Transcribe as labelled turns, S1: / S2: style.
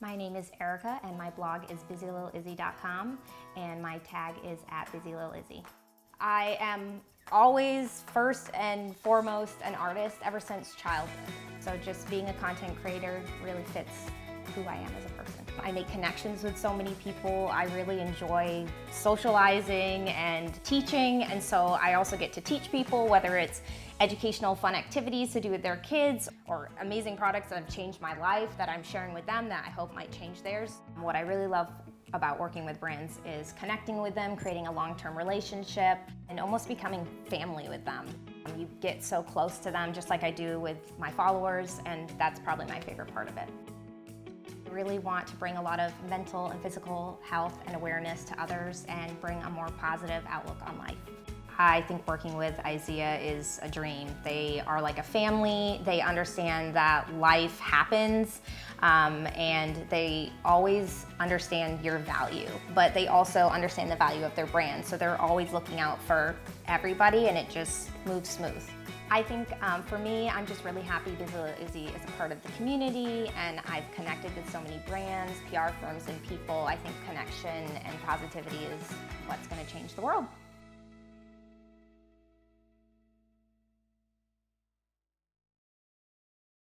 S1: My name is Eryka and my blog is busylittleizzy.com and my tag is @busylittleizzy. I am always first and foremost an artist ever since childhood. So just being a content creator really fits who I am as a person. I make connections with so many people. I really enjoy socializing and teaching, and so I also get to teach people, whether it's educational fun activities to do with their kids or amazing products that have changed my life that I'm sharing with them that I hope might change theirs. What I really love about working with brands is connecting with them, creating a long-term relationship, and almost becoming family with them. You get so close to them just like I do with my followers, and that's probably my favorite part of it. I really want to bring a lot of mental and physical health and awareness to others and bring a more positive outlook on life. I think working with IZEA is a dream. They are like a family. They understand that life happens and they always understand your value, but they also understand the value of their brand. So they're always looking out for everybody and it just moves smooth. I think for me, I'm just really happy Busy Little Izzy is a part of the community and I've connected with so many brands, PR firms, and people. I think connection and positivity is what's going to change the world.